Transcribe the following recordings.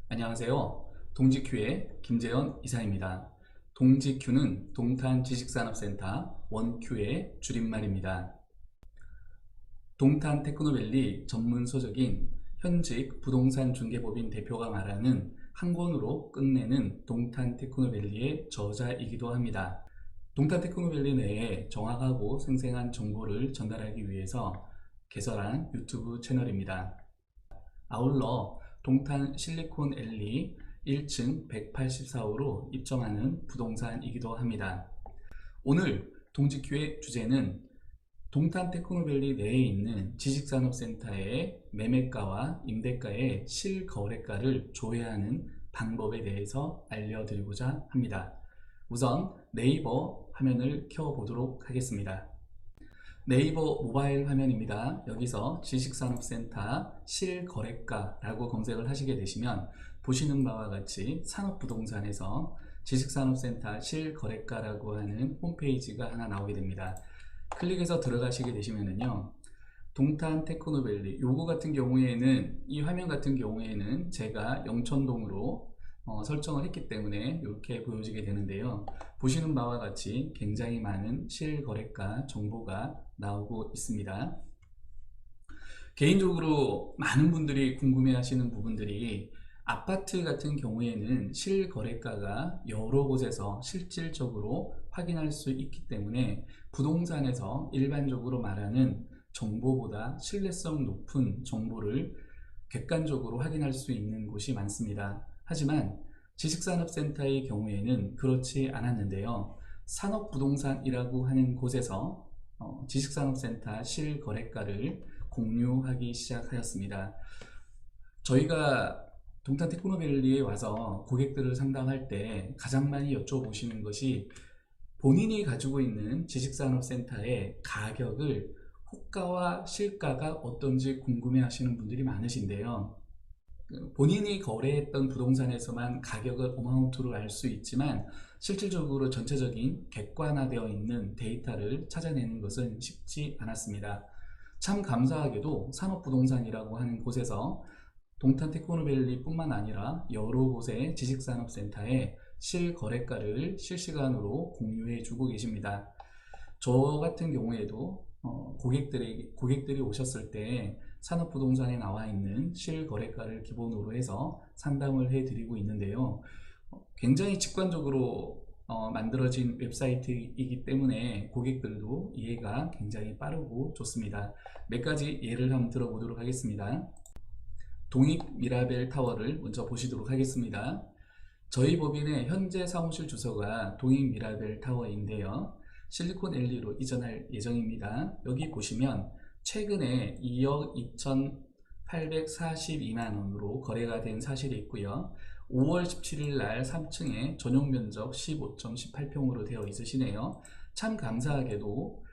안녕하세요. 동지큐의 김재현 이사입니다. 동지큐는 동탄지식산업센터 원큐의 줄임말입니다. 동탄 테크노밸리 전문 소속인 현직 부동산 중개법인 대표가 말하는 한 권으로 끝내는 동탄 테크노밸리의 저자이기도 합니다. 동탄 테크노밸리 내에 정확하고 생생한 정보를 전달하기 위해서 개설한 유튜브 채널입니다. 아울러 동탄 실리콘밸리 1층 184호로 입점하는 부동산이기도 합니다. 오늘 동지큐의 주제는 동탄 테크노밸리 내에 있는 지식산업센터의 매매가와 임대가의 실거래가를 조회하는 방법에 대해서 알려드리고자 합니다. 우선 네이버 화면을 켜보도록 하겠습니다. 네이버 모바일 화면입니다. 여기서 지식산업센터 실거래가라고 검색을 하시게 되시면 보시는 바와 같이 산업부동산에서 지식산업센터 실거래가라고 하는 홈페이지가 하나 나오게 됩니다. 클릭해서 들어가시게 되시면은요, 동탄 테크노밸리 요거 같은 경우에는, 이 화면 같은 경우에는 제가 영천동으로 설정을 했기 때문에 이렇게 보여지게 되는데요. 보시는 바와 같이 굉장히 많은 실거래가 정보가 나오고 있습니다. 개인적으로 많은 분들이 궁금해 하시는 부분들이, 아파트 같은 경우에는 실거래가가 여러 곳에서 실질적으로 확인할 수 있기 때문에 부동산에서 일반적으로 말하는 정보보다 신뢰성 높은 정보를 객관적으로 확인할 수 있는 곳이 많습니다. 하지만 지식산업센터의 경우에는 그렇지 않았는데요. 산업부동산이라고 하는 곳에서 지식산업센터 실거래가를 공유하기 시작하였습니다. 저희가 동탄 테크노밸리에 와서 고객들을 상담할 때 가장 많이 여쭤보시는 것이, 본인이 가지고 있는 지식산업센터의 가격을 호가와 실가가 어떤지 궁금해 하시는 분들이 많으신데요. 본인이 거래했던 부동산에서만 가격을 어마운트로 알 수 있지만 실질적으로 전체적인 객관화되어 있는 데이터를 찾아내는 것은 쉽지 않았습니다. 참 감사하게도 산업부동산이라고 하는 곳에서 동탄 테크노밸리 뿐만 아니라 여러 곳의 지식산업센터의 실거래가를 실시간으로 공유해 주고 계십니다. 저 같은 경우에도 고객들이 오셨을 때 산업부동산에 나와 있는 실거래가를 기본으로 해서 상담을 해드리고 있는데요. 굉장히 직관적으로 만들어진 웹사이트이기 때문에 고객들도 이해가 굉장히 빠르고 좋습니다. 몇 가지 예를 한번 들어보도록 하겠습니다. 동익 미라벨 타워를 먼저 보시도록 하겠습니다. 저희 법인의 현재 사무실 주소가 동익 미라벨 타워인데요. 실리콘밸리로 이전할 예정입니다. 여기 보시면 최근에 2억 2,842만 원으로 거래가 된 사실이 있고요. 5월 17일 날 3층에 전용 면적 15.18평으로 되어 있으시네요. 참 감사하게도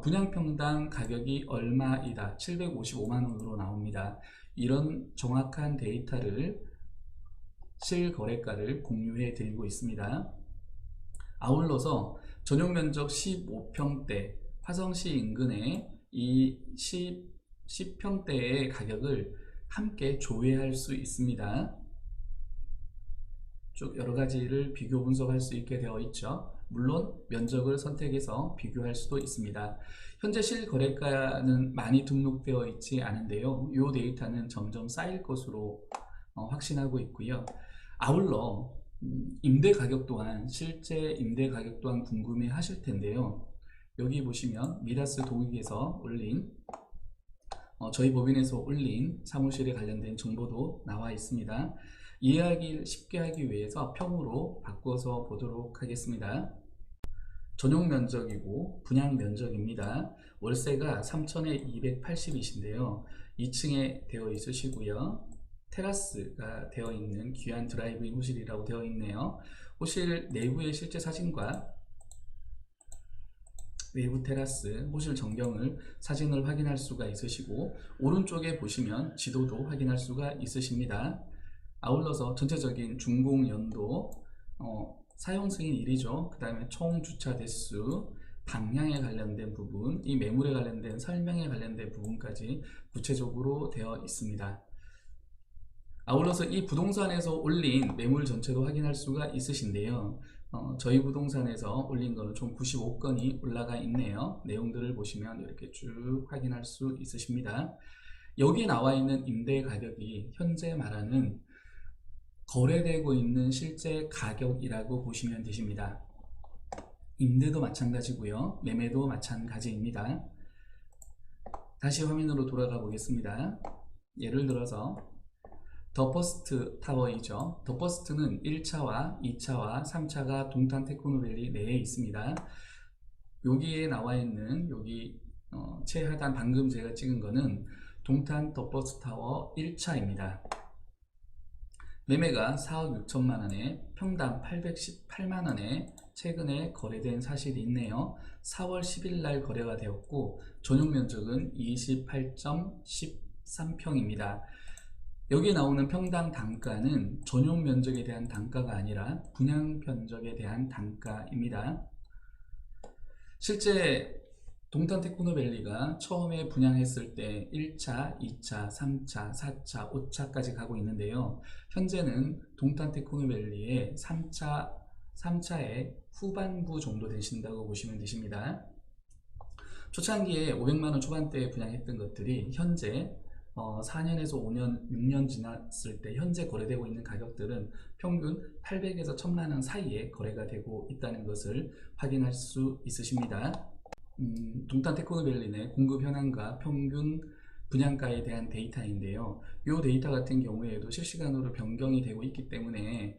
분양평당 가격이 얼마이다 755만 원으로 나옵니다. 이런 정확한 데이터를, 실거래가를 공유해 드리고 있습니다. 아울러서 전용 면적 15평대 화성시 인근의 이 10평대의 가격을 함께 조회할 수 있습니다. 쭉 여러 가지를 비교 분석할 수 있게 되어 있죠. 물론 면적을 선택해서 비교할 수도 있습니다. 현재 실거래가는 많이 등록되어 있지 않은데요. 이 데이터는 점점 쌓일 것으로 확신하고 있고요. 아울러 임대 가격 또한, 실제 임대 가격 또한 궁금해 하실 텐데요. 여기 보시면 미다스 동익에서 올린, 저희 법인에서 올린 사무실에 관련된 정보도 나와 있습니다. 이해하기 쉽게 하기 위해서 평으로 바꿔서 보도록 하겠습니다. 전용 면적이고 분양 면적입니다. 월세가 3,000에 280이신데요. 2층에 되어 있으시고요. 테라스가 되어 있는 귀한 드라이브인 호실이라고 되어 있네요. 호실 내부의 실제 사진과 외부 테라스, 호실 전경을 사진을 확인할 수가 있으시고, 오른쪽에 보시면 지도도 확인할 수가 있으십니다. 아울러서 전체적인 준공 연도, 사용 승인 1이죠. 그 다음에 총 주차 대수, 방향에 관련된 부분, 이 매물에 관련된 설명에 관련된 부분까지 구체적으로 되어 있습니다. 아울러서 이 부동산에서 올린 매물 전체도 확인할 수가 있으신데요. 저희 부동산에서 올린 거는 총 95건이 올라가 있네요. 내용들을 보시면 이렇게 쭉 확인할 수 있으십니다. 여기에 나와 있는 임대 가격이 현재 말하는 거래되고 있는 실제 가격이라고 보시면 되십니다. 임대도 마찬가지고요. 매매도 마찬가지입니다. 다시 화면으로 돌아가 보겠습니다. 예를 들어서 더 퍼스트 타워이죠. 더 퍼스트는 1차와 2차와 3차가 동탄 테크노밸리 내에 있습니다. 여기에 나와 있는 여기 최하단 방금 제가 찍은 거는 동탄 더 퍼스트 타워 1차입니다. 매매가 4억 6천만 원에 평당 818만 원에 최근에 거래된 사실이 있네요. 4월 10일 날 거래가 되었고 전용 면적은 28.13평입니다. 여기 나오는 평당 단가는 전용 면적에 대한 단가가 아니라 분양 면적에 대한 단가입니다. 실제 동탄 테크노밸리가 처음에 분양했을 때 1차, 2차, 3차, 4차, 5차까지 가고 있는데요. 현재는 동탄 테크노밸리의 3차의 후반부 정도 되신다고 보시면 되십니다. 초창기에 500만원 초반대에 분양했던 것들이 현재 4년에서 5년, 6년 지났을 때 현재 거래되고 있는 가격들은 평균 800에서 1000만원 사이에 거래가 되고 있다는 것을 확인할 수 있으십니다. 동탄 테크노밸리 내 공급 현황과 평균 분양가에 대한 데이터인데요. 이 데이터 같은 경우에도 실시간으로 변경이 되고 있기 때문에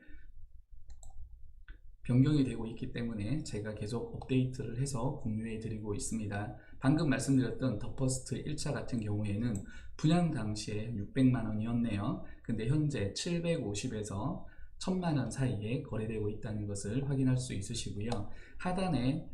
제가 계속 업데이트를 해서 공유해 드리고 있습니다. 방금 말씀드렸던 더 퍼스트 1차 같은 경우에는 분양 당시에 600만 원이었네요. 근데 현재 750에서 1000만 원 사이에 거래되고 있다는 것을 확인할 수 있으시고요. 하단에는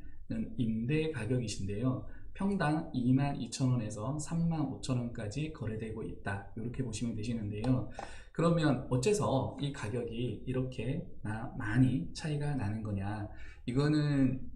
임대 가격이신데요. 평당 22,000원에서 35,000원까지 거래되고 있다. 이렇게 보시면 되시는데요. 그러면 어째서 이 가격이 이렇게 많이 차이가 나는 거냐? 이거는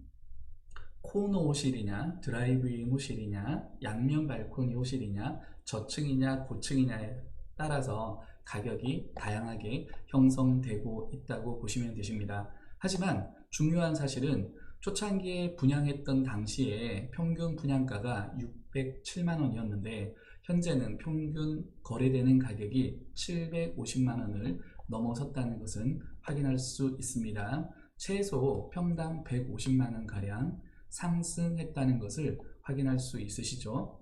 코너 호실이냐, 드라이브인 호실이냐, 양면 발코니 호실이냐, 저층이냐, 고층이냐에 따라서 가격이 다양하게 형성되고 있다고 보시면 되십니다. 하지만 중요한 사실은 초창기에 분양했던 당시에 평균 분양가가 607만 원이었는데 현재는 평균 거래되는 가격이 750만 원을 넘어섰다는 것은 확인할 수 있습니다. 최소 평당 150만 원 가량 상승했다는 것을 확인할 수 있으시죠.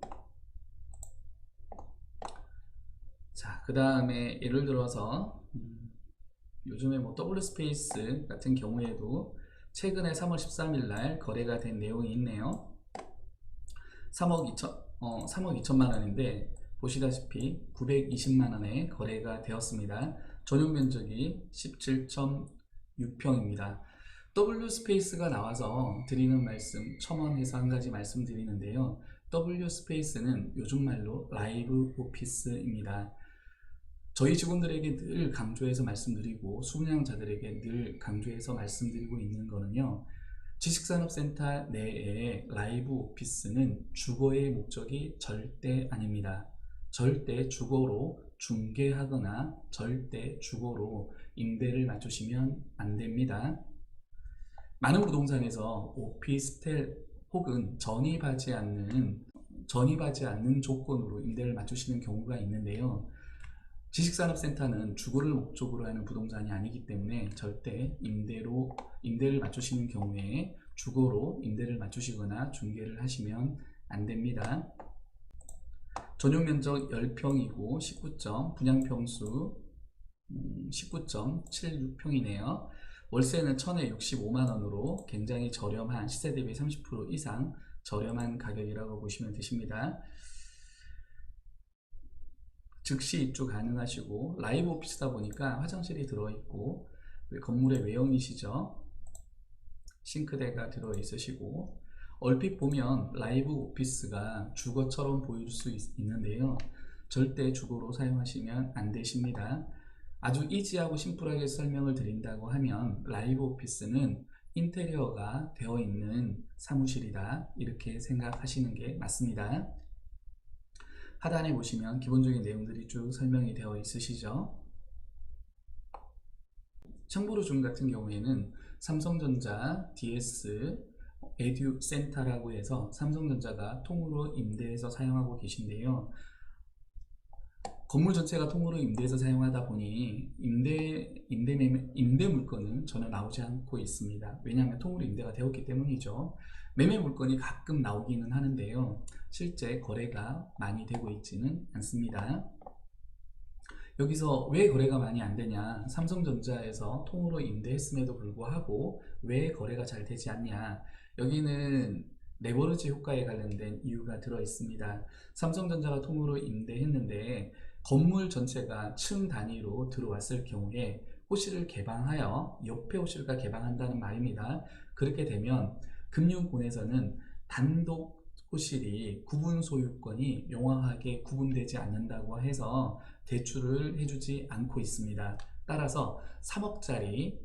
자, 그 다음에 예를 들어서 요즘에 뭐 W스페이스 같은 경우에도 최근에 3월 13일 날 거래가 된 내용이 있네요. 3억 2천만 원인데 보시다시피 920만 원에 거래가 되었습니다. 전용 면적이 17.6평입니다. W스페이스가 나와서 드리는 말씀, 첨언해서 한 가지 말씀드리는데요. W스페이스는 요즘 말로 라이브 오피스입니다. 저희 직원들에게 늘 강조해서 말씀드리고 수분양자들에게 늘 강조해서 말씀드리고 있는 거는요. 지식산업센터 내에 라이브 오피스는 주거의 목적이 절대 아닙니다. 절대 주거로 중개하거나 절대 주거로 임대를 맞추시면 안 됩니다. 많은 부동산에서 오피스텔 혹은 전입하지 않는 조건으로 임대를 맞추시는 경우가 있는데요. 지식산업센터는 주거를 목적으로 하는 부동산이 아니기 때문에 절대 임대를 맞추시는 경우에 주거로 임대를 맞추시거나 중개를 하시면 안 됩니다. 전용 면적 10평이고 19점, 분양평수 19.76평이네요. 월세는 1,000에 65만 원으로 굉장히 저렴한, 시세 대비 30% 이상 저렴한 가격이라고 보시면 되십니다. 즉시 입주 가능하시고 라이브 오피스다 보니까 화장실이 들어있고 건물의 외형이시죠. 싱크대가 들어있으시고 얼핏 보면 라이브 오피스가 주거처럼 보일 수 있는데요. 절대 주거로 사용하시면 안 되십니다. 아주 이지하고 심플하게 설명을 드린다고 하면 라이브 오피스는 인테리어가 되어 있는 사무실이다, 이렇게 생각하시는 게 맞습니다. 하단에 보시면 기본적인 내용들이 쭉 설명이 되어 있으시죠. 참고로 중 같은 경우에는 삼성전자 DS 에듀센터라고 해서 삼성전자가 통으로 임대해서 사용하고 계신데요. 건물 전체가 통으로 임대해서 사용하다 보니 임대 물건은 전혀 나오지 않고 있습니다. 왜냐하면 통으로 임대가 되었기 때문이죠. 매매 물건이 가끔 나오기는 하는데요. 실제 거래가 많이 되고 있지는 않습니다. 여기서 왜 거래가 많이 안 되냐? 삼성전자에서 통으로 임대했음에도 불구하고 왜 거래가 잘 되지 않냐? 여기는 레버리지 효과에 관련된 이유가 들어 있습니다. 삼성전자가 통으로 임대했는데 건물 전체가 층 단위로 들어왔을 경우에 호실을 개방하여 옆에 호실과 개방한다는 말입니다. 그렇게 되면 금융권에서는 단독 호실이 구분 소유권이 명확하게 구분되지 않는다고 해서 대출을 해주지 않고 있습니다. 따라서 3억짜리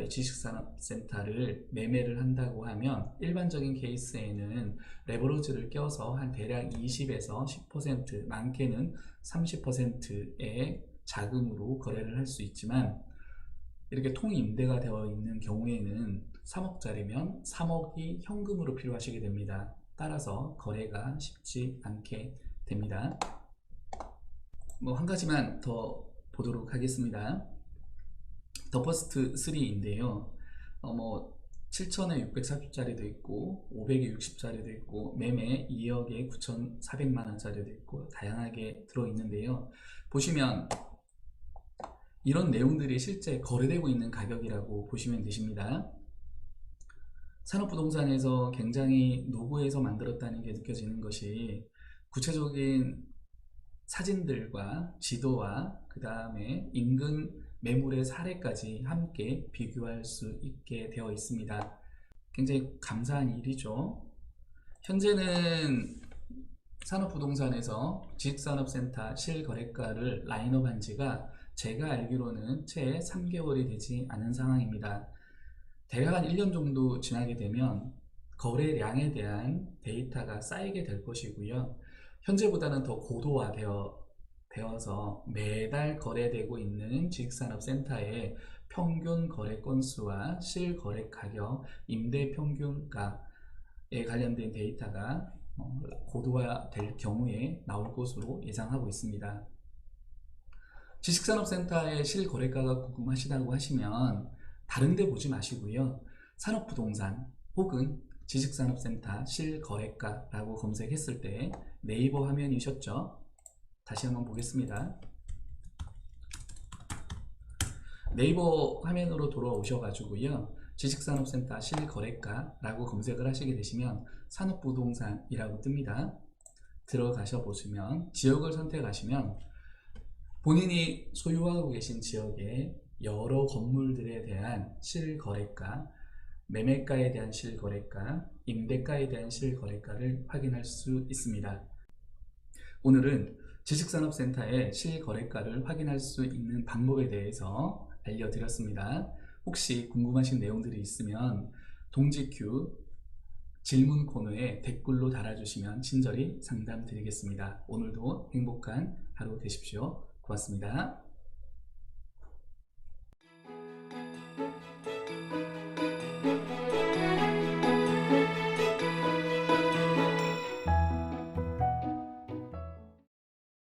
지식산업센터를 매매를 한다고 하면 일반적인 케이스에는 레버리지를 껴서 한 대략 20에서 10%, 많게는 30%의 자금으로 거래를 할 수 있지만 이렇게 통임대가 되어 있는 경우에는 3억짜리면 3억이 현금으로 필요하시게 됩니다. 따라서 거래가 쉽지 않게 됩니다. 한 가지만 더 보도록 하겠습니다. 더 퍼스트 3인데요. 7천에 640짜리도 있고 500에 60짜리도 있고 매매 2억에 9,400만원짜리도 있고 다양하게 들어있는데요. 보시면 이런 내용들이 실제 거래되고 있는 가격이라고 보시면 되십니다. 산업부동산에서 굉장히 노고해서 만들었다는 게 느껴지는 것이 구체적인 사진들과 지도와 그 다음에 인근 매물의 사례까지 함께 비교할 수 있게 되어 있습니다. 굉장히 감사한 일이죠. 현재는 산업부동산에서 지식산업센터 실거래가를 라인업한 지가 제가 알기로는 채 3개월이 되지 않은 상황입니다. 대략 한 1년 정도 지나게 되면 거래량에 대한 데이터가 쌓이게 될 것이고요. 현재보다는 더 고도화되어서 매달 거래되고 있는 지식산업센터의 평균 거래 건수와 실거래 가격, 임대 평균가에 관련된 데이터가 고도화될 경우에 나올 것으로 예상하고 있습니다. 지식산업센터의 실거래가가 궁금하시다고 하시면 다른 데 보지 마시고요. 산업부동산 혹은 지식산업센터 실거래가라고 검색했을 때 네이버 화면이셨죠? 다시 한번 보겠습니다. 네이버 화면으로 돌아오셔가지고요. 지식산업센터 실거래가라고 검색을 하시게 되시면 산업부동산이라고 뜹니다. 들어가셔 보시면 지역을 선택하시면 본인이 소유하고 계신 지역의 여러 건물들에 대한 실거래가, 매매가에 대한 실거래가, 임대가에 대한 실거래가를 확인할 수 있습니다. 오늘은 지식산업센터의 실거래가를 확인할 수 있는 방법에 대해서 알려드렸습니다. 혹시 궁금하신 내용들이 있으면 동지큐 질문 코너에 댓글로 달아주시면 친절히 상담 드리겠습니다. 오늘도 행복한 하루 되십시오. 고맙습니다.